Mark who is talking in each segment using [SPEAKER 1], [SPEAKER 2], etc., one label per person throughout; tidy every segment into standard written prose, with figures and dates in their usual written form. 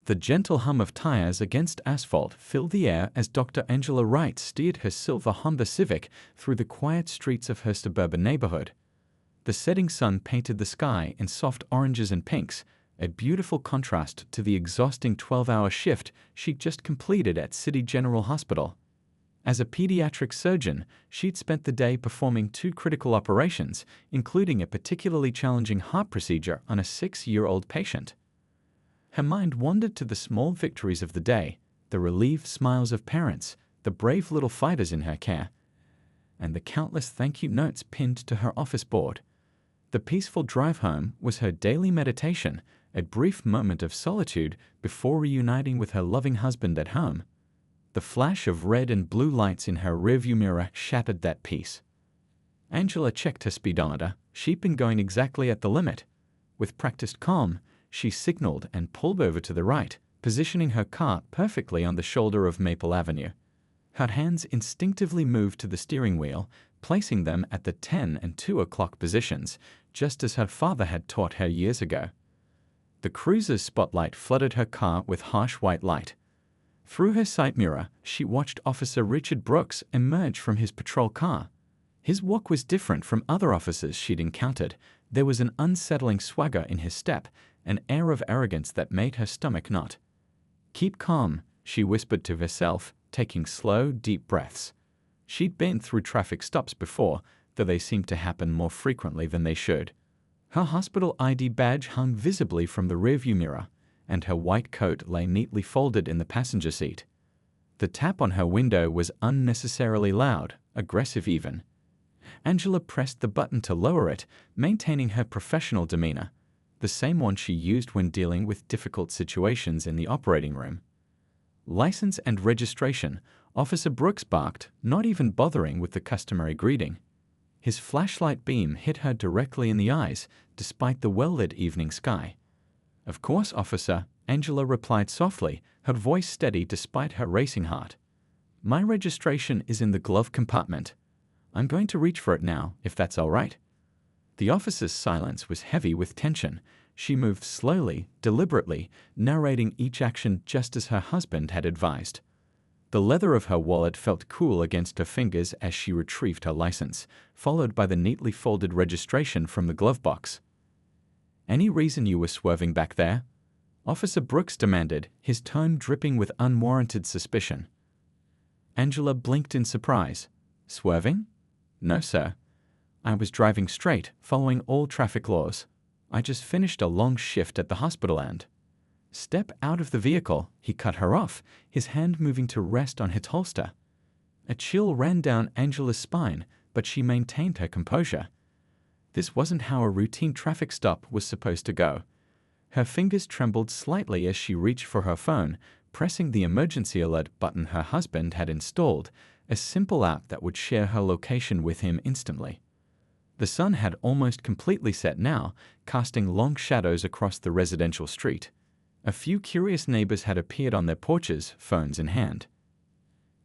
[SPEAKER 1] The gentle hum of tires against asphalt filled the air as Dr. Angela Wright steered her silver Honda Civic through the quiet streets of her suburban neighborhood. The setting sun painted the sky in soft oranges and pinks, a beautiful contrast to the exhausting 12-hour shift she'd just completed at City General Hospital. As a pediatric surgeon, she'd spent the day performing 2 critical operations, including a particularly challenging heart procedure on a 6-year-old patient. Her mind wandered to the small victories of the day, the relieved smiles of parents, the brave little fighters in her care, and the countless thank you notes pinned to her office board. The peaceful drive home was her daily meditation, a brief moment of solitude before reuniting with her loving husband at home. The flash of red and blue lights in her rearview mirror shattered that peace. Angela checked her speedometer. She'd been going exactly at the limit. With practiced calm, she signaled and pulled over to the right, positioning her car perfectly on the shoulder of Maple Avenue. Her hands instinctively moved to the steering wheel, placing them at the 10 and 2 o'clock positions, just as her father had taught her years ago. The cruiser's spotlight flooded her car with harsh white light. Through her side mirror, she watched Officer Richard Brooks emerge from his patrol car. His walk was different from other officers she'd encountered. There was an unsettling swagger in his step, an air of arrogance that made her stomach knot. "Keep calm," she whispered to herself, taking slow, deep breaths. She'd been through traffic stops before, though they seemed to happen more frequently than they should. Her hospital ID badge hung visibly from the rearview mirror, and her white coat lay neatly folded in the passenger seat. The tap on her window was unnecessarily loud, aggressive even. Angela pressed the button to lower it, maintaining her professional demeanor, the same one she used when dealing with difficult situations in the operating room. "License and registration," Officer Brooks barked, not even bothering with the customary greeting. His flashlight beam hit her directly in the eyes, despite the well-lit evening sky. "Of course, officer," Angela replied softly, her voice steady despite her racing heart. "My registration is in the glove compartment. I'm going to reach for it now, if that's all right." The officer's silence was heavy with tension. She moved slowly, deliberately, narrating each action just as her husband had advised. The leather of her wallet felt cool against her fingers as she retrieved her license, followed by the neatly folded registration from the glove box. "Any reason you were swerving back there?" Officer Brooks demanded, his tone dripping with unwarranted suspicion. Angela blinked in surprise. "Swerving? No, sir. I was driving straight, following all traffic laws. I just finished a long shift at the hospital and—" "Step out of the vehicle," he cut her off, his hand moving to rest on its holster. A chill ran down Angela's spine, but she maintained her composure. This wasn't how a routine traffic stop was supposed to go. Her fingers trembled slightly as she reached for her phone, pressing the emergency alert button her husband had installed, a simple app that would share her location with him instantly. The sun had almost completely set now, casting long shadows across the residential street. A few curious neighbors had appeared on their porches, phones in hand.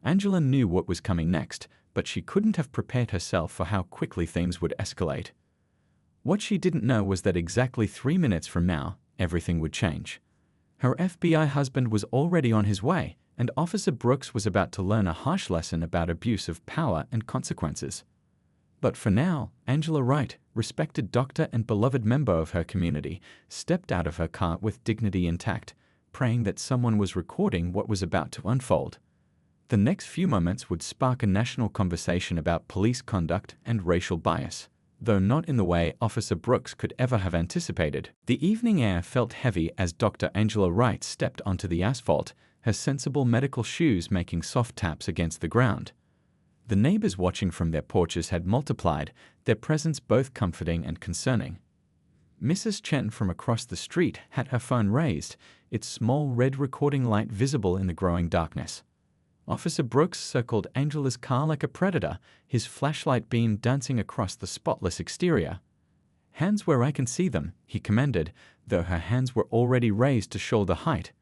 [SPEAKER 1] Angela knew what was coming next, but she couldn't have prepared herself for how quickly things would escalate. What she didn't know was that exactly 3 minutes from now, everything would change. Her FBI husband was already on his way, and Officer Brooks was about to learn a harsh lesson about abuse of power and consequences. But for now, Angela Wright, respected doctor and beloved member of her community, stepped out of her car with dignity intact, praying that someone was recording what was about to unfold. The next few moments would spark a national conversation about police conduct and racial bias, though not in the way Officer Brooks could ever have anticipated. The evening air felt heavy as Dr. Angela Wright stepped onto the asphalt, her sensible medical shoes making soft taps against the ground. The neighbors watching from their porches had multiplied, their presence both comforting and concerning. Mrs. Chen from across the street had her phone raised, its small red recording light visible in the growing darkness. Officer Brooks circled Angela's car like a predator, his flashlight beam dancing across the spotless exterior. "Hands where I can see them," he commanded, though her hands were already raised to shoulder height.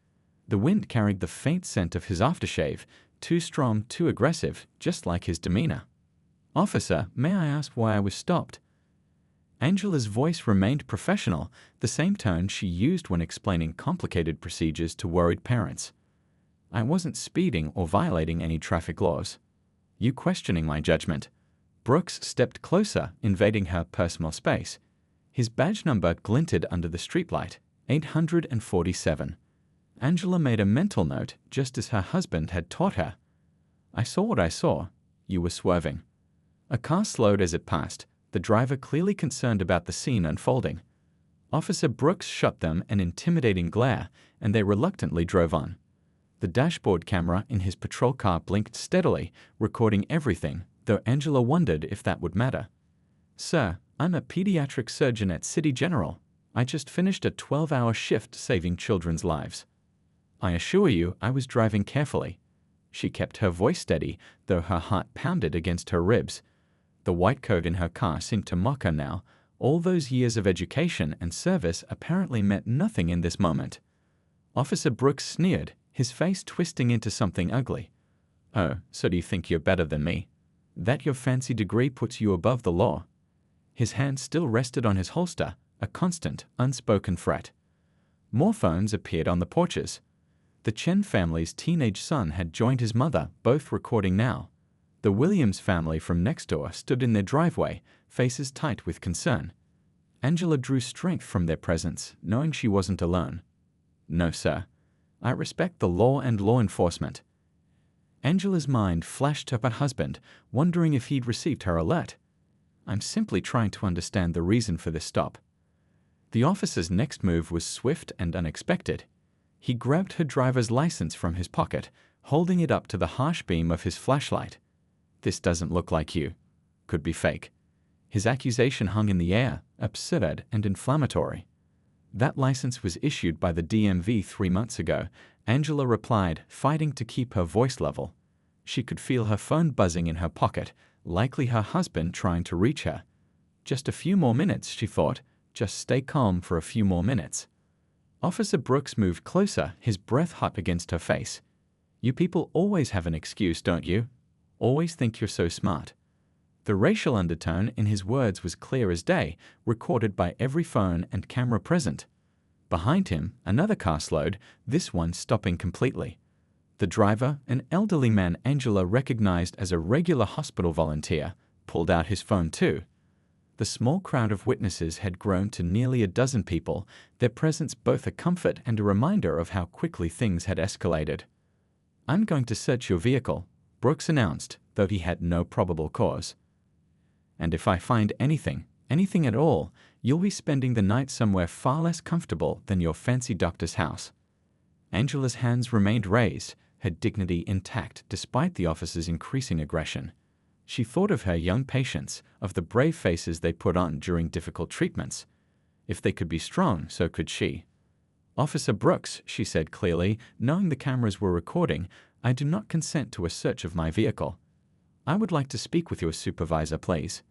[SPEAKER 1] The wind carried the faint scent of his aftershave, too strong, too aggressive, just like his demeanor. "Officer, may I ask why I was stopped?" Angela's voice remained professional, the same tone she used when explaining complicated procedures to worried parents. I wasn't speeding or violating any traffic laws. You questioning my judgment? Brooks stepped closer, invading her personal space. His badge number glinted under the streetlight, 847. Angela made a mental note, just as her husband had taught her. I saw what I saw. You were swerving. A car slowed as it passed, the driver clearly concerned about the scene unfolding. Officer Brooks shot them an intimidating glare, and they reluctantly drove on. The dashboard camera in his patrol car blinked steadily, recording everything, though Angela wondered if that would matter. Sir, I'm a pediatric surgeon at City General. I just finished a 12-hour shift saving children's lives. I assure you I was driving carefully. She kept her voice steady, though her heart pounded against her ribs. The white coat in her car seemed to mock her now. All those years of education and service apparently meant nothing in this moment. Officer Brooks sneered, his face twisting into something ugly. Oh, so do you think you're better than me? That your fancy degree puts you above the law? His hand still rested on his holster, a constant, unspoken threat. More phones appeared on the porches. The Chen family's teenage son had joined his mother, both recording now. The Williams family from next door stood in their driveway, faces tight with concern. Angela drew strength from their presence, knowing she wasn't alone. No, sir. I respect the law and law enforcement. Angela's mind flashed to her husband, wondering if he'd received her alert. I'm simply trying to understand the reason for this stop. The officer's next move was swift and unexpected. He grabbed her driver's license from his pocket, holding it up to the harsh beam of his flashlight. This doesn't look like you. Could be fake. His accusation hung in the air, absurd and inflammatory. That license was issued by the DMV 3 months ago, Angela replied, fighting to keep her voice level. She could feel her phone buzzing in her pocket, likely her husband trying to reach her. Just a few more minutes, she thought. Just stay calm for a few more minutes. Officer Brooks moved closer, his breath hot against her face. You people always have an excuse, don't you? Always think you're so smart. The racial undertone in his words was clear as day, recorded by every phone and camera present. Behind him, another car slowed, this one stopping completely. The driver, an elderly man Angela recognized as a regular hospital volunteer, pulled out his phone too. The small crowd of witnesses had grown to nearly a dozen people, their presence both a comfort and a reminder of how quickly things had escalated. I'm going to search your vehicle, Brooks announced, though he had no probable cause. And if I find anything at all, you'll be spending the night somewhere far less comfortable than your fancy doctor's house. Angela's hands remained raised, her dignity intact despite the officer's increasing aggression. She thought of her young patients, of the brave faces they put on during difficult treatments. If they could be strong, so could she. Officer Brooks, she said clearly, knowing the cameras were recording, I do not consent to a search of my vehicle. I would like to speak with your supervisor, please.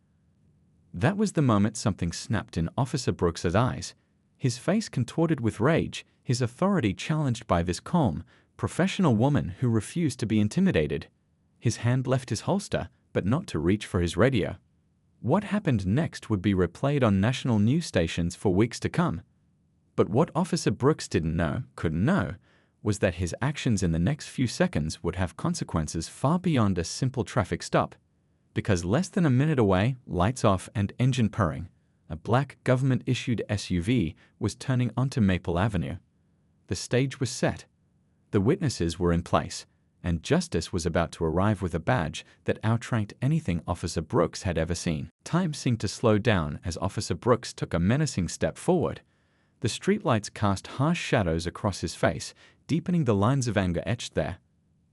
[SPEAKER 1] That was the moment something snapped in Officer Brooks's eyes. His face contorted with rage, his authority challenged by this calm, professional woman who refused to be intimidated. His hand left his holster, but not to reach for his radio. What happened next would be replayed on national news stations for weeks to come. But what Officer Brooks couldn't know, was that his actions in the next few seconds would have consequences far beyond a simple traffic stop. Because less than a minute away, lights off and engine purring, a black government-issued SUV was turning onto Maple Avenue. The stage was set. The witnesses were in place, and justice was about to arrive with a badge that outranked anything Officer Brooks had ever seen. Time seemed to slow down as Officer Brooks took a menacing step forward. The streetlights cast harsh shadows across his face, deepening the lines of anger etched there.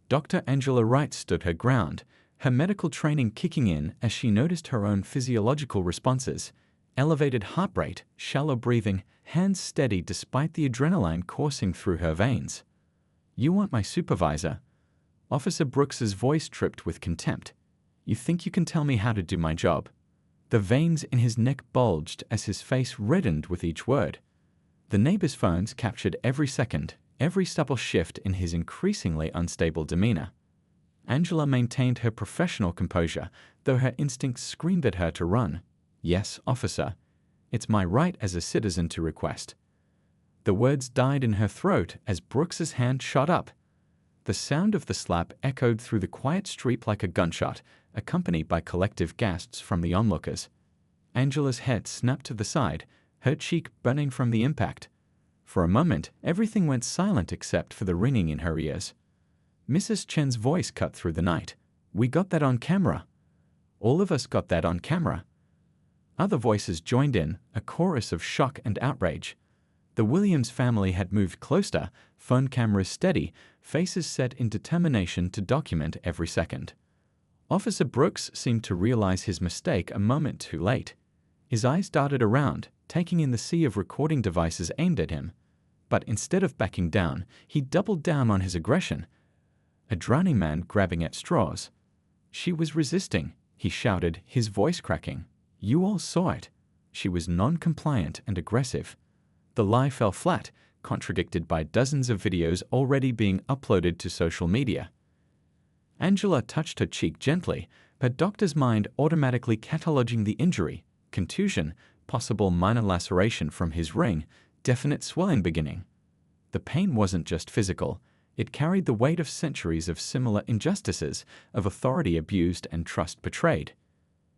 [SPEAKER 1] Dr. Angela Wright stood her ground, her medical training kicking in as she noticed her own physiological responses. Elevated heart rate, shallow breathing, hands steady despite the adrenaline coursing through her veins. You want my supervisor? Officer Brooks's voice tripped with contempt. You think you can tell me how to do my job? The veins in his neck bulged as his face reddened with each word. The neighbors' phones captured every second, every subtle shift in his increasingly unstable demeanor. Angela maintained her professional composure, though her instincts screamed at her to run. Yes, officer. It's my right as a citizen to request." The words died in her throat as Brooks's hand shot up. The sound of the slap echoed through the quiet street like a gunshot, accompanied by collective gasps from the onlookers. Angela's head snapped to the side, her cheek burning from the impact. For a moment, everything went silent except for the ringing in her ears. Mrs. Chen's voice cut through the night. "We got that on camera. All of us got that on camera." Other voices joined in, a chorus of shock and outrage. The Williams family had moved closer, phone cameras steady, faces set in determination to document every second. Officer Brooks seemed to realize his mistake a moment too late. His eyes darted around, taking in the sea of recording devices aimed at him. But instead of backing down, he doubled down on his aggression. A drowning man grabbing at straws. "She was resisting," he shouted, his voice cracking. "You all saw it. She was non-compliant and aggressive." The lie fell flat, contradicted by dozens of videos already being uploaded to social media. Angela touched her cheek gently, her doctor's mind automatically cataloging the injury: contusion, possible minor laceration from his ring, definite swelling beginning. The pain wasn't just physical. It carried the weight of centuries of similar injustices, of authority abused and trust betrayed.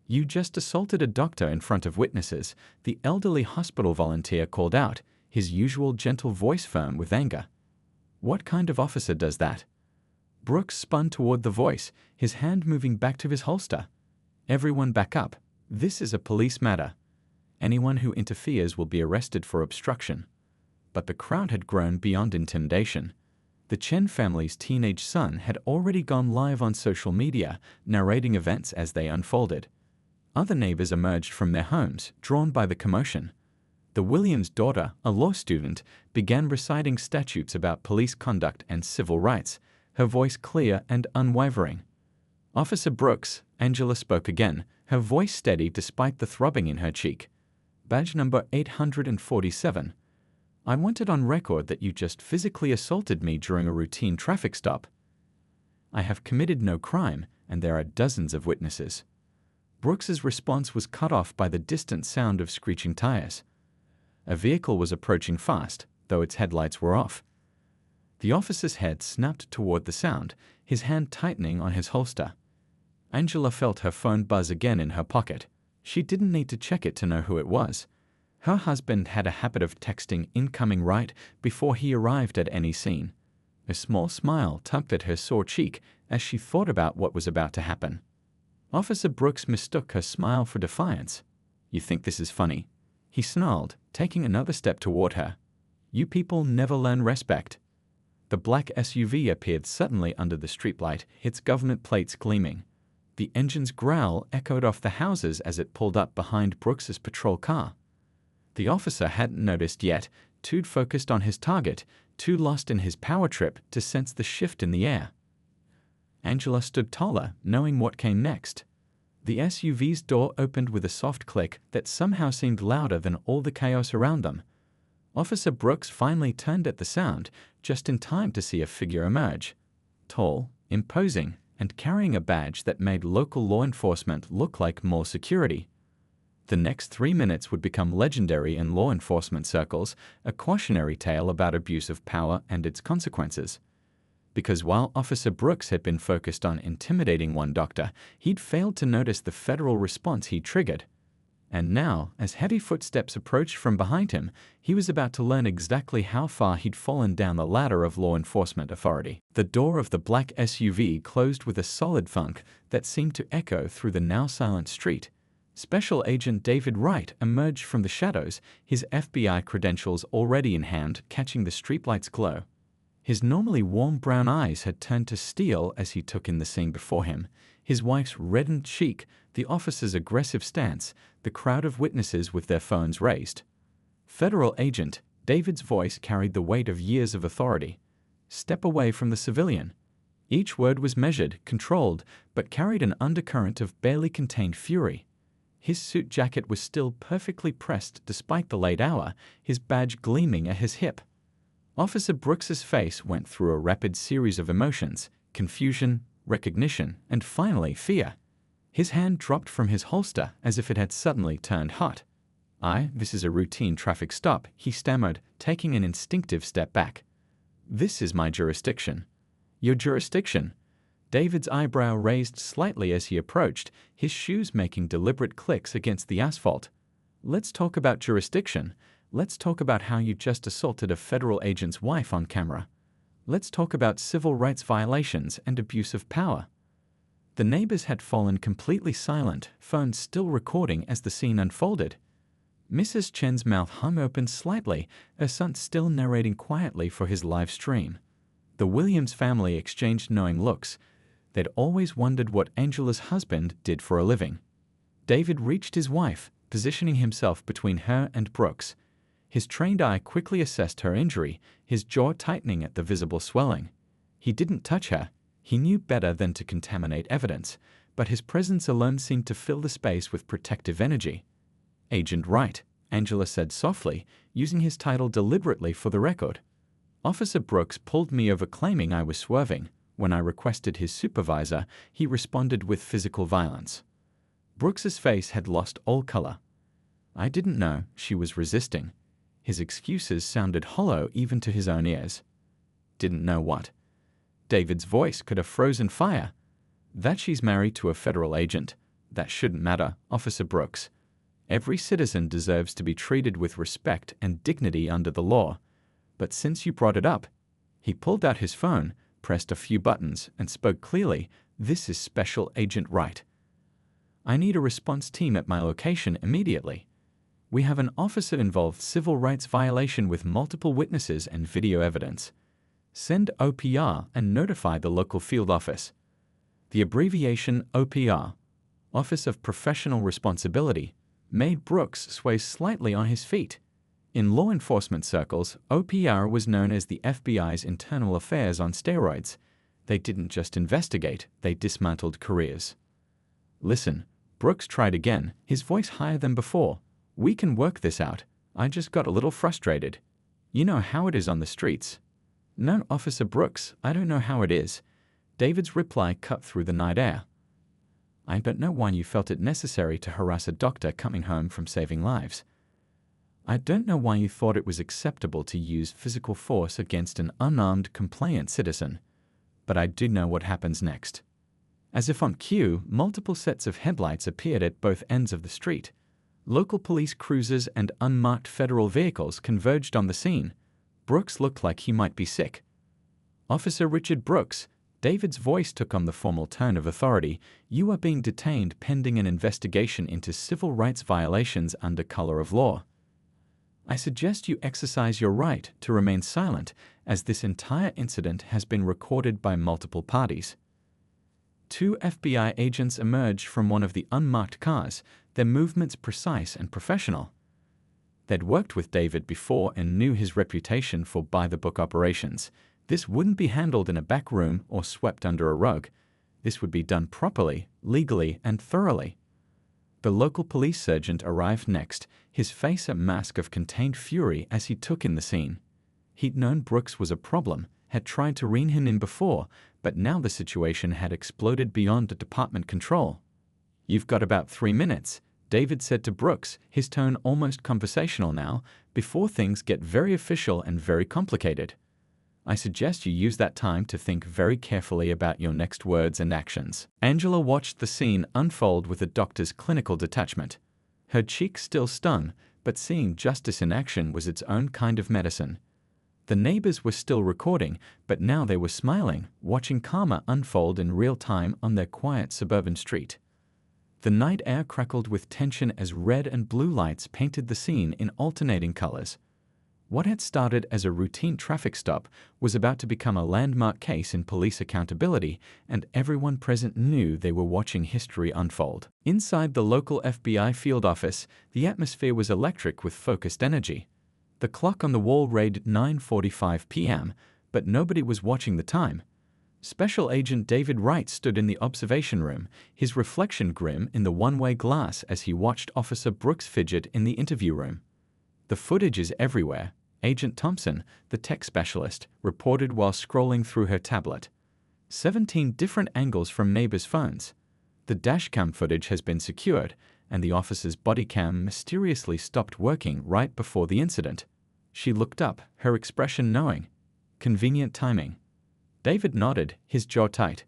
[SPEAKER 1] "You just assaulted a doctor in front of witnesses," the elderly hospital volunteer called out, his usual gentle voice firm with anger. "What kind of officer does that?" Brooks spun toward the voice, his hand moving back to his holster. "Everyone back up. This is a police matter. Anyone who interferes will be arrested for obstruction." But the crowd had grown beyond intimidation. The Chen family's teenage son had already gone live on social media, narrating events as they unfolded. Other neighbors emerged from their homes, drawn by the commotion. The Williams' daughter, a law student, began reciting statutes about police conduct and civil rights, her voice clear and unwavering. "Officer Brooks," Angela spoke again, her voice steady despite the throbbing in her cheek. "Badge number 847. I want it on record that you just physically assaulted me during a routine traffic stop. I have committed no crime, and there are dozens of witnesses." Brooks's response was cut off by the distant sound of screeching tires. A vehicle was approaching fast, though its headlights were off. The officer's head snapped toward the sound, his hand tightening on his holster. Angela felt her phone buzz again in her pocket. She didn't need to check it to know who it was. Her husband had a habit of texting incoming right before he arrived at any scene. A small smile tugged at her sore cheek as she thought about what was about to happen. Officer Brooks mistook her smile for defiance. "You think this is funny?" he snarled, taking another step toward her. "You people never learn respect." The black SUV appeared suddenly under the streetlight, its government plates gleaming. The engine's growl echoed off the houses as it pulled up behind Brooks's patrol car. The officer hadn't noticed yet, too focused on his target, too lost in his power trip to sense the shift in the air. Angela stood taller, knowing what came next. The SUV's door opened with a soft click that somehow seemed louder than all the chaos around them. Officer Brooks finally turned at the sound, just in time to see a figure emerge. Tall, imposing, and carrying a badge that made local law enforcement look like more security. The next 3 minutes would become legendary in law enforcement circles, a cautionary tale about abuse of power and its consequences. Because while Officer Brooks had been focused on intimidating one doctor, he'd failed to notice the federal response he triggered. And now, as heavy footsteps approached from behind him, he was about to learn exactly how far he'd fallen down the ladder of law enforcement authority. The door of the black SUV closed with a solid thunk that seemed to echo through the now silent street. Special Agent David Wright emerged from the shadows, his FBI credentials already in hand, catching the streetlight's glow. His normally warm brown eyes had turned to steel as he took in the scene before him. His wife's reddened cheek, the officer's aggressive stance, the crowd of witnesses with their phones raised. "Federal agent," David's voice carried the weight of years of authority. "Step away from the civilian." Each word was measured, controlled, but carried an undercurrent of barely contained fury. His suit jacket was still perfectly pressed despite the late hour, his badge gleaming at his hip. Officer Brooks's face went through a rapid series of emotions: confusion, recognition, and finally fear. His hand dropped from his holster as if it had suddenly turned hot. This is a routine traffic stop," he stammered, taking an instinctive step back. "This is my jurisdiction." "Your jurisdiction?" David's eyebrow raised slightly as he approached, his shoes making deliberate clicks against the asphalt. "Let's talk about jurisdiction. Let's talk about how you just assaulted a federal agent's wife on camera. Let's talk about civil rights violations and abuse of power." The neighbors had fallen completely silent, phones still recording as the scene unfolded. Mrs. Chen's mouth hung open slightly, her son still narrating quietly for his live stream. The Williams family exchanged knowing looks. They'd always wondered what Angela's husband did for a living. David reached his wife, positioning himself between her and Brooks. His trained eye quickly assessed her injury, his jaw tightening at the visible swelling. He didn't touch her. He knew better than to contaminate evidence, but his presence alone seemed to fill the space with protective energy. "Agent Wright," Angela said softly, using his title deliberately for the record. "Officer Brooks pulled me over claiming I was swerving. When I requested his supervisor, he responded with physical violence." Brooks's face had lost all color. "I didn't know she was resisting." His excuses sounded hollow even to his own ears. "Didn't know what?" David's voice could have frozen fire. "That she's married to a federal agent. That shouldn't matter, Officer Brooks. Every citizen deserves to be treated with respect and dignity under the law. But since you brought it up," he pulled out his phone, pressed a few buttons, and spoke clearly, "This is Special Agent Wright. I need a response team at my location immediately. We have an officer-involved civil rights violation with multiple witnesses and video evidence. Send OPR and notify the local field office." The abbreviation OPR, Office of Professional Responsibility, made Brooks sway slightly on his feet. In law enforcement circles, OPR was known as the FBI's internal affairs on steroids. They didn't just investigate, they dismantled careers. "Listen," Brooks tried again, his voice higher than before. "We can work this out. I just got a little frustrated. You know how it is on the streets." "No, Officer Brooks, I don't know how it is." David's reply cut through the night air. "I don't know why you felt it necessary to harass a doctor coming home from saving lives. I don't know why you thought it was acceptable to use physical force against an unarmed, compliant citizen. But I do know what happens next." As if on cue, multiple sets of headlights appeared at both ends of the street. Local police cruisers and unmarked federal vehicles converged on the scene. Brooks looked like he might be sick. "Officer Richard Brooks," David's voice took on the formal tone of authority, "you are being detained pending an investigation into civil rights violations under color of law. I suggest you exercise your right to remain silent, as this entire incident has been recorded by multiple parties." Two FBI agents emerged from one of the unmarked cars, their movements precise and professional. They'd worked with David before and knew his reputation for by-the-book operations. This wouldn't be handled in a back room or swept under a rug. This would be done properly, legally, and thoroughly. The local police sergeant arrived next, his face a mask of contained fury as he took in the scene. He'd known Brooks was a problem, had tried to rein him in before, but now the situation had exploded beyond department control. "You've got about 3 minutes," David said to Brooks, his tone almost conversational now, "before things get very official and very complicated. I suggest you use that time to think very carefully about your next words and actions." Angela watched the scene unfold with a doctor's clinical detachment. Her cheek still stung, but seeing justice in action was its own kind of medicine. The neighbors were still recording, but now they were smiling, watching karma unfold in real time on their quiet suburban street. The night air crackled with tension as red and blue lights painted the scene in alternating colors. What had started as a routine traffic stop was about to become a landmark case in police accountability, and everyone present knew they were watching history unfold. Inside the local FBI field office, the atmosphere was electric with focused energy. The clock on the wall read 9:45 p.m., but nobody was watching the time. Special Agent David Wright stood in the observation room, his reflection grim in the one-way glass as he watched Officer Brooks fidget in the interview room. "The footage is everywhere," Agent Thompson, the tech specialist, reported while scrolling through her tablet. 17 different angles from neighbors' phones. The dashcam footage has been secured. and the officer's body cam mysteriously stopped working right before the incident. She looked up, her expression knowing. Convenient timing. David nodded, his jaw tight.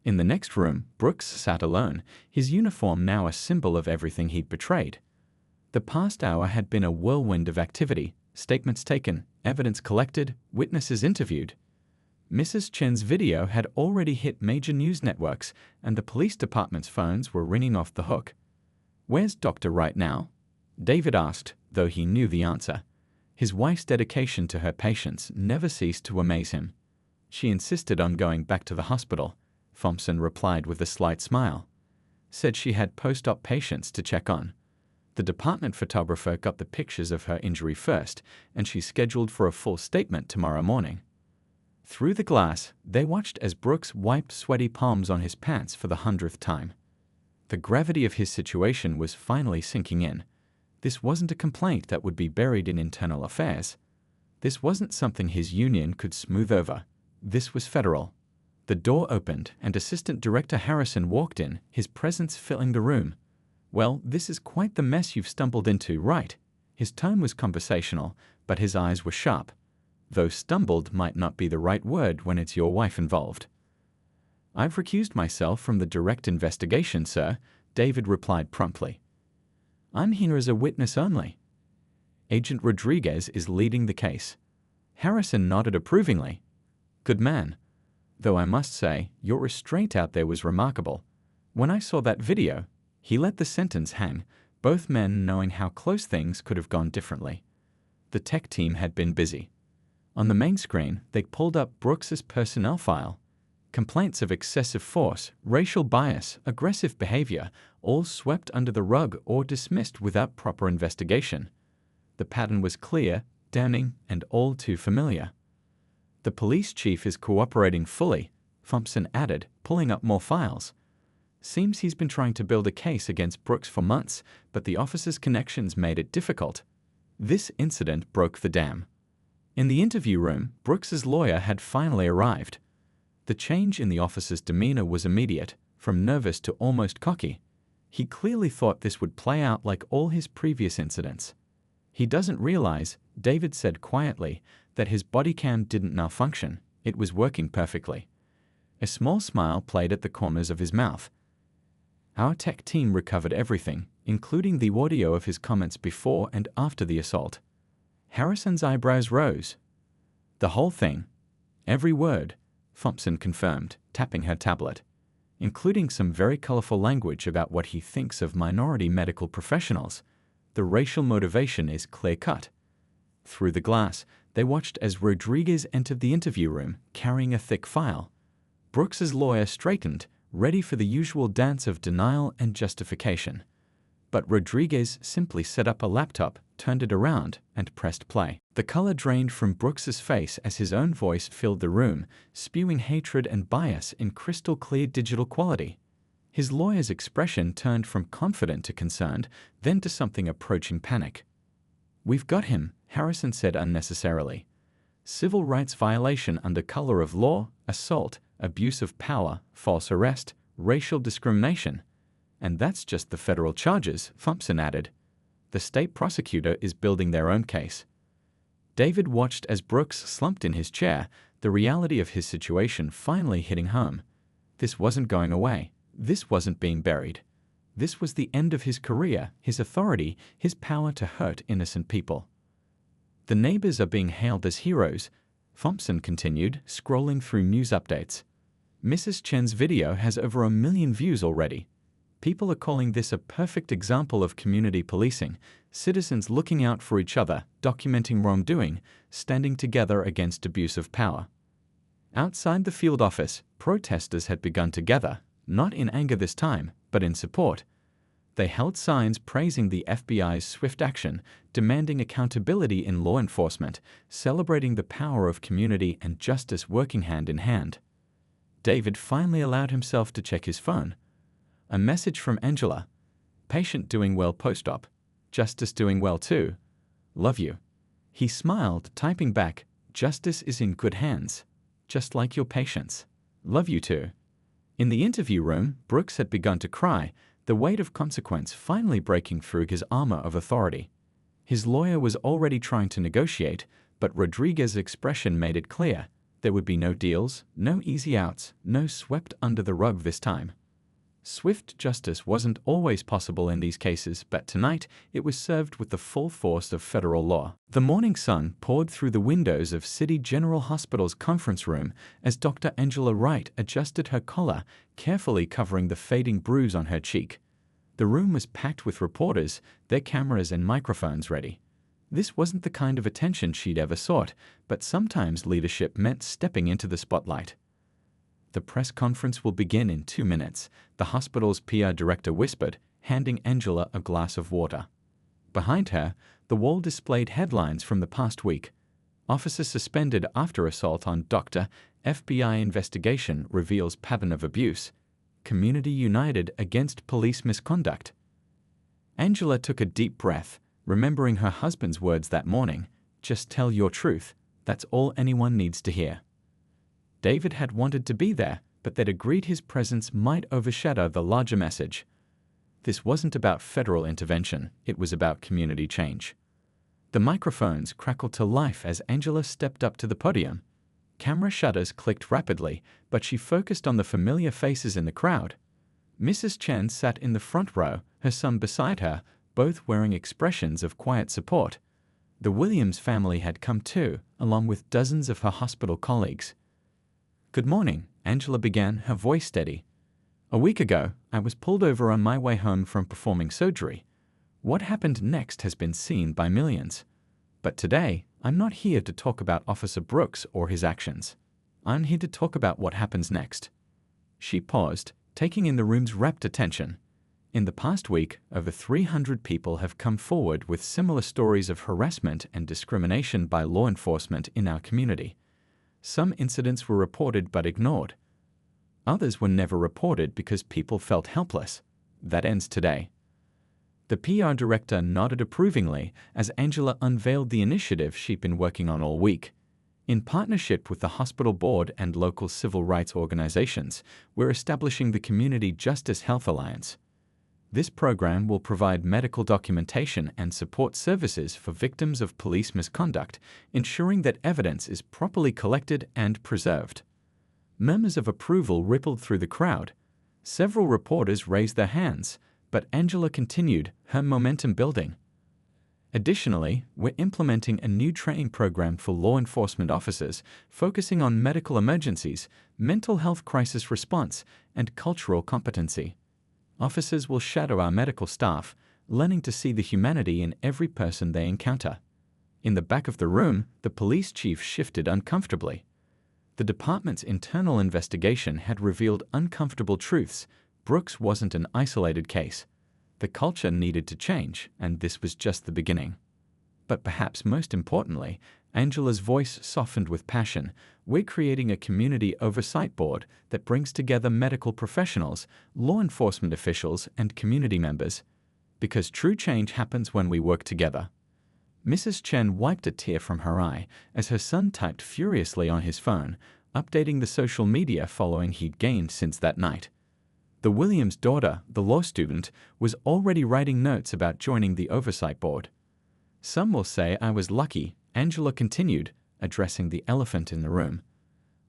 [SPEAKER 1] In the next room, Brooks sat alone, his uniform now a symbol of everything he'd betrayed. The past hour had been a whirlwind of activity, statements taken, evidence collected, witnesses interviewed. Mrs. Chen's video had already hit major news networks, and the police department's phones were ringing off the hook. "Where's Dr. Wright now?" David asked, though he knew the answer. His wife's dedication to her patients never ceased to amaze him. "She insisted on going back to the hospital," Thompson replied with a slight smile. "Said she had post-op patients to check on. The department photographer got the pictures of her injury first, and she's scheduled for a full statement tomorrow morning." Through the glass, they watched as Brooks wiped sweaty palms on his pants for the 100th time. The gravity of his situation was finally sinking in. This wasn't a complaint that would be buried in internal affairs. This wasn't something his union could smooth over. This was federal. The door opened, and Assistant Director Harrison walked in, his presence filling the room. "Well, this is quite the mess you've stumbled into, right?" His tone was conversational, but his eyes were sharp. Though stumbled might not be the right word when it's your wife involved. "I've recused myself from the direct investigation, sir," David replied promptly. "I'm here as a witness only." "Agent Rodriguez is leading the case." Harrison nodded approvingly. "Good man. Though I must say, your restraint out there was remarkable. When I saw that video," he let the sentence hang, both men knowing how close things could have gone differently. The tech team had been busy. On the main screen, they pulled up Brooks's personnel file. Complaints of excessive force, racial bias, aggressive behavior, all swept under the rug or dismissed without proper investigation. The pattern was clear, damning, and all too familiar. "The police chief is cooperating fully," Thompson added, pulling up more files. "Seems he's been trying to build a case against Brooks for months, but the officer's connections made it difficult. This incident broke the dam." In the interview room, Brooks's lawyer had finally arrived. The change in the officer's demeanor was immediate, from nervous to almost cocky. He clearly thought this would play out like all his previous incidents. "He doesn't realize," David said quietly, "that his body cam didn't malfunction. It was working perfectly." A small smile played at the corners of his mouth. "Our tech team recovered everything, including the audio of his comments before and after the assault." Harrison's eyebrows rose. "The whole thing?" "Every word," Thompson confirmed, tapping her tablet, "including some very colorful language about what he thinks of minority medical professionals. The racial motivation is clear-cut." Through the glass, they watched as Rodriguez entered the interview room, carrying a thick file. Brooks's lawyer straightened, ready for the usual dance of denial and justification. But Rodriguez simply set up a laptop, turned it around, and pressed play. The color drained from Brooks's face as his own voice filled the room, spewing hatred and bias in crystal-clear digital quality. His lawyer's expression turned from confident to concerned, then to something approaching panic. "We've got him," Harrison said unnecessarily. "Civil rights violation under color of law, assault, abuse of power, false arrest, racial discrimination. And that's just the federal charges," Thompson added. "The state prosecutor is building their own case." David watched as Brooks slumped in his chair, the reality of his situation finally hitting home. This wasn't going away. This wasn't being buried. This was the end of his career, his authority, his power to hurt innocent people. "The neighbors are being hailed as heroes," Thompson continued, scrolling through news updates. "Mrs. Chen's video has over 1 million views already. People are calling this a perfect example of community policing, citizens looking out for each other, documenting wrongdoing, standing together against abuse of power." Outside the field office, protesters had begun to gather, not in anger this time, but in support. They held signs praising the FBI's swift action, demanding accountability in law enforcement, celebrating the power of community and justice working hand in hand. David finally allowed himself to check his phone. A message from Angela. "Patient doing well post-op. Justice doing well too. Love you." He smiled, typing back, "Justice is in good hands. Just like your patients. Love you too." In the interview room, Brooks had begun to cry, the weight of consequence finally breaking through his armor of authority. His lawyer was already trying to negotiate, but Rodriguez's expression made it clear there would be no deals, no easy outs, no swept under the rug this time. Swift justice wasn't always possible in these cases, but tonight it was served with the full force of federal law. The morning sun poured through the windows of City General Hospital's conference room as Dr. Angela Wright adjusted her collar, carefully covering the fading bruise on her cheek. The room was packed with reporters, their cameras and microphones ready. This wasn't the kind of attention she'd ever sought, but sometimes leadership meant stepping into the spotlight. "The press conference will begin in 2 minutes," the hospital's PR director whispered, handing Angela a glass of water. Behind her, the wall displayed headlines from the past week. "Officer suspended after assault on doctor, FBI investigation reveals pattern of abuse. Community united against police misconduct." Angela took a deep breath, remembering her husband's words that morning, "Just tell your truth. That's all anyone needs to hear." David had wanted to be there, but they'd agreed his presence might overshadow the larger message. This wasn't about federal intervention, it was about community change. The microphones crackled to life as Angela stepped up to the podium. Camera shutters clicked rapidly, but she focused on the familiar faces in the crowd. Mrs. Chen sat in the front row, her son beside her, both wearing expressions of quiet support. The Williams family had come too, along with dozens of her hospital colleagues. "Good morning," Angela began, her voice steady. "A week ago, I was pulled over on my way home from performing surgery. What happened next has been seen by millions. But today, I'm not here to talk about Officer Brooks or his actions. I'm here to talk about what happens next." She paused, taking in the room's rapt attention. In the past week, over 300 people have come forward with similar stories of harassment and discrimination by law enforcement in our community. Some incidents were reported but ignored. Others were never reported because people felt helpless. That ends today. The PR director nodded approvingly as Angela unveiled the initiative she'd been working on all week. In partnership with the hospital board and local civil rights organizations, we're establishing the Community Justice Health Alliance. This program will provide medical documentation and support services for victims of police misconduct, ensuring that evidence is properly collected and preserved. Murmurs of approval rippled through the crowd. Several reporters raised their hands, but Angela continued, her momentum building. Additionally, we're implementing a new training program for law enforcement officers, focusing on medical emergencies, mental health crisis response, and cultural competency. Officers will shadow our medical staff, learning to see the humanity in every person they encounter. In the back of the room, the police chief shifted uncomfortably. The department's internal investigation had revealed uncomfortable truths. Brooks wasn't an isolated case. The culture needed to change, and this was just the beginning. But perhaps most importantly, Angela's voice softened with passion. "We're creating a community oversight board that brings together medical professionals, law enforcement officials, and community members. Because true change happens when we work together." Mrs. Chen wiped a tear from her eye as her son typed furiously on his phone, updating the social media following he'd gained since that night. The Williams' daughter, the law student, was already writing notes about joining the oversight board. "Some will say I was lucky," Angela continued, addressing the elephant in the room.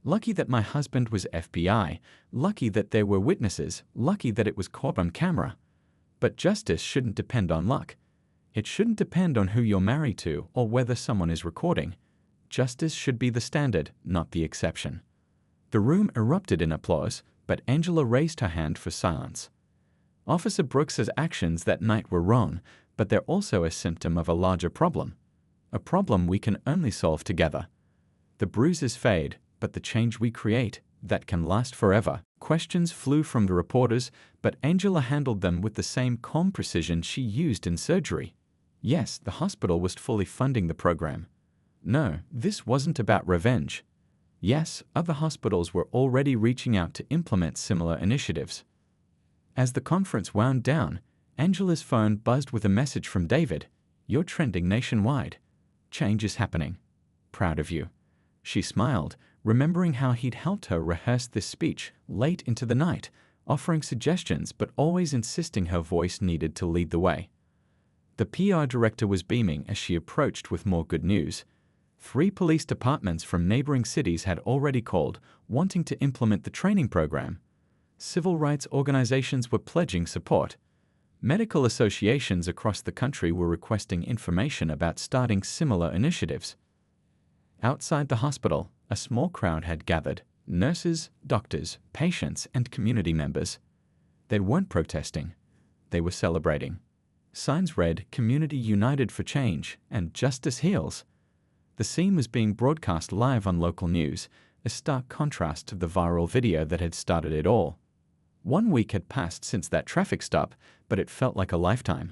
[SPEAKER 1] "Lucky that my husband was FBI, lucky that there were witnesses, lucky that it was caught on camera. But justice shouldn't depend on luck. It shouldn't depend on who you're married to or whether someone is recording. Justice should be the standard, not the exception." The room erupted in applause, but Angela raised her hand for silence. Officer Brooks's actions that night were wrong, but they're also a symptom of a larger problem. A problem we can only solve together. The bruises fade, but the change we create, that can last forever. Questions flew from the reporters, but Angela handled them with the same calm precision she used in surgery. Yes, the hospital was fully funding the program. No, this wasn't about revenge. Yes, other hospitals were already reaching out to implement similar initiatives. As the conference wound down, Angela's phone buzzed with a message from David. "You're trending nationwide. Change is happening. Proud of you." She smiled, remembering how he'd helped her rehearse this speech late into the night, offering suggestions but always insisting her voice needed to lead the way. The PR director was beaming as she approached with more good news. 3 police departments from neighboring cities had already called, wanting to implement the training program. Civil rights organizations were pledging support. Medical associations across the country were requesting information about starting similar initiatives. Outside the hospital, a small crowd had gathered: nurses, doctors, patients, and community members. They weren't protesting. They were celebrating. Signs read, "Community United for Change" and "Justice Heals." The scene was being broadcast live on local news, a stark contrast to the viral video that had started it all. 1 week had passed since that traffic stop, but it felt like a lifetime.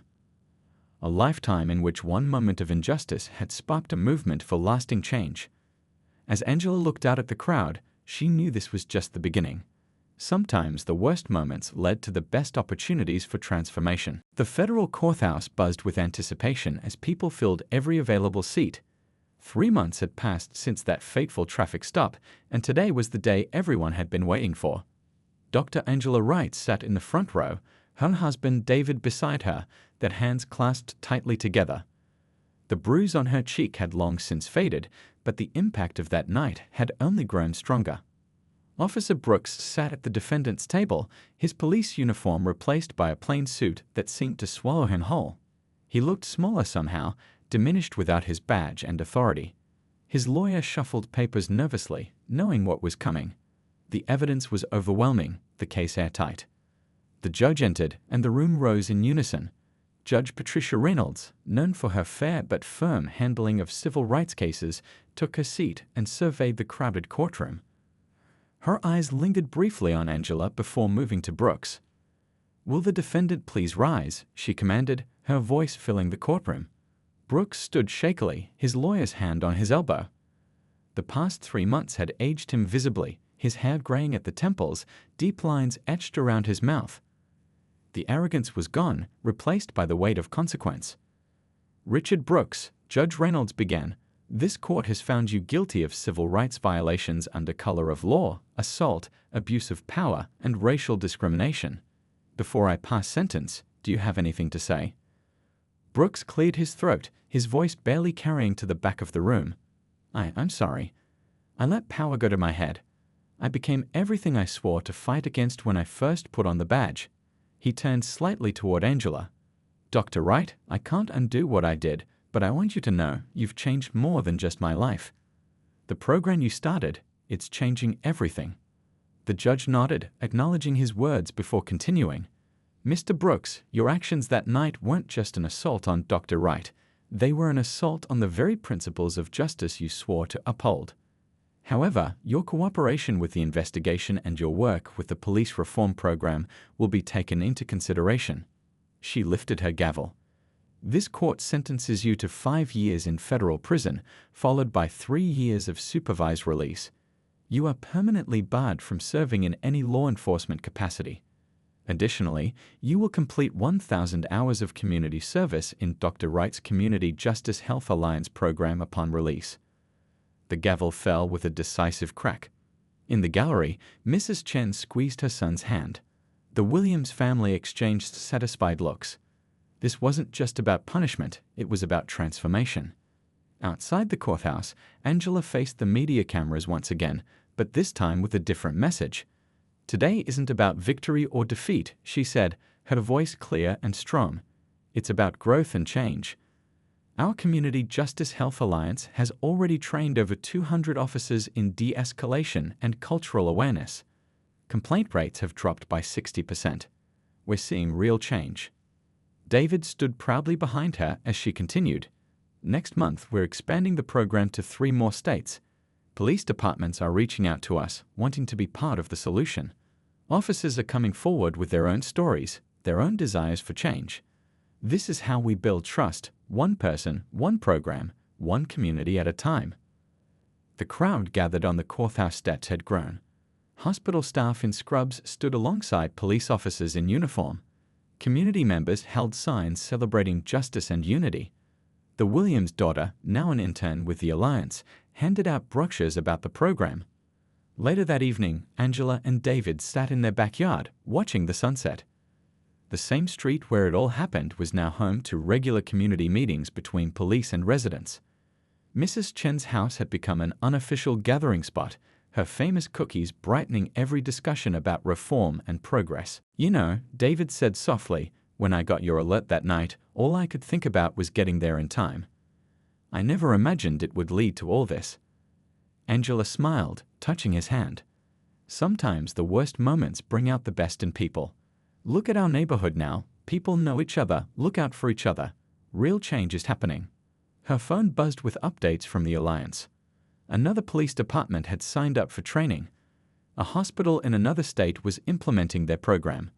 [SPEAKER 1] A lifetime in which one moment of injustice had sparked a movement for lasting change. As Angela looked out at the crowd, she knew this was just the beginning. Sometimes the worst moments led to the best opportunities for transformation. The federal courthouse buzzed with anticipation as people filled every available seat. 3 months had passed since that fateful traffic stop, and today was the day everyone had been waiting for. Dr. Angela Wright sat in the front row, her husband David beside her, their hands clasped tightly together. The bruise on her cheek had long since faded, but the impact of that night had only grown stronger. Officer Brooks sat at the defendant's table, his police uniform replaced by a plain suit that seemed to swallow him whole. He looked smaller somehow, diminished without his badge and authority. His lawyer shuffled papers nervously, knowing what was coming. The evidence was overwhelming, the case airtight. The judge entered, and the room rose in unison. Judge Patricia Reynolds, known for her fair but firm handling of civil rights cases, took her seat and surveyed the crowded courtroom. Her eyes lingered briefly on Angela before moving to Brooks. "Will the defendant please rise?" she commanded, her voice filling the courtroom. Brooks stood shakily, his lawyer's hand on his elbow. The past 3 months had aged him visibly, his hair graying at the temples, deep lines etched around his mouth. The arrogance was gone, replaced by the weight of consequence. "Richard Brooks," Judge Reynolds began, "this court has found you guilty of civil rights violations under color of law, assault, abuse of power, and racial discrimination. Before I pass sentence, do you have anything to say?" Brooks cleared his throat, his voice barely carrying to the back of the room. I'm sorry. I let power go to my head. I became everything I swore to fight against when I first put on the badge." He turned slightly toward Angela. "Dr. Wright, I can't undo what I did, but I want you to know you've changed more than just my life. The program you started, it's changing everything." The judge nodded, acknowledging his words before continuing. "Mr. Brooks, your actions that night weren't just an assault on Dr. Wright. They were an assault on the very principles of justice you swore to uphold. However, your cooperation with the investigation and your work with the police reform program will be taken into consideration." She lifted her gavel. "This court sentences you to 5 years in federal prison, followed by 3 years of supervised release. You are permanently barred from serving in any law enforcement capacity. Additionally, you will complete 1,000 hours of community service in Dr. Wright's Community Justice Health Alliance program upon release." The gavel fell with a decisive crack. In the gallery, Mrs. Chen squeezed her son's hand. The Williams family exchanged satisfied looks. This wasn't just about punishment, it was about transformation. Outside the courthouse, Angela faced the media cameras once again, but this time with a different message. "Today isn't about victory or defeat," she said, her voice clear and strong. "It's about growth and change. Our Community Justice Health Alliance has already trained over 200 officers in de-escalation and cultural awareness. Complaint rates have dropped by 60%. We're seeing real change." David stood proudly behind her as she continued. "Next month, we're expanding the program to 3 more states. Police departments are reaching out to us, wanting to be part of the solution. Officers are coming forward with their own stories, their own desires for change. This is how we build trust, one person, one program, one community at a time." The crowd gathered on the courthouse steps had grown. Hospital staff in scrubs stood alongside police officers in uniform. Community members held signs celebrating justice and unity. The Williams daughter, now an intern with the Alliance, handed out brochures about the program. Later that evening, Angela and David sat in their backyard, watching the sunset. The same street where it all happened was now home to regular community meetings between police and residents. Mrs. Chen's house had become an unofficial gathering spot, her famous cookies brightening every discussion about reform and progress. "You know," David said softly, "when I got your alert that night, all I could think about was getting there in time. I never imagined it would lead to all this." Angela smiled, touching his hand. "Sometimes the worst moments bring out the best in people. Look at our neighborhood now. People know each other, look out for each other. Real change is happening." Her phone buzzed with updates from the Alliance. Another police department had signed up for training. A hospital in another state was implementing their program.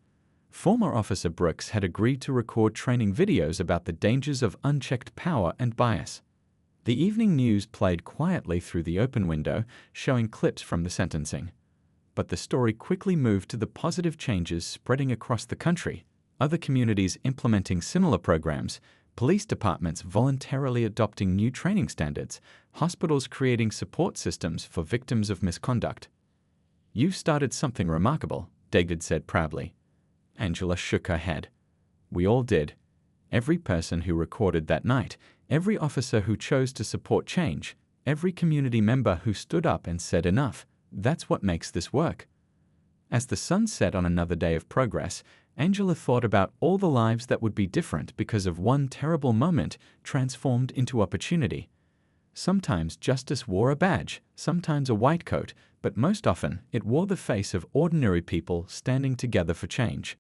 [SPEAKER 1] Former Officer Brooks had agreed to record training videos about the dangers of unchecked power and bias. The evening news played quietly through the open window, showing clips from the sentencing. But the story quickly moved to the positive changes spreading across the country, other communities implementing similar programs, police departments voluntarily adopting new training standards, hospitals creating support systems for victims of misconduct. "You've started something remarkable," David said proudly. Angela shook her head. "We all did. Every person who recorded that night, every officer who chose to support change, every community member who stood up and said enough. That's what makes this work." As the sun set on another day of progress, Angela thought about all the lives that would be different because of one terrible moment transformed into opportunity. Sometimes justice wore a badge, sometimes a white coat, but most often it wore the face of ordinary people standing together for change.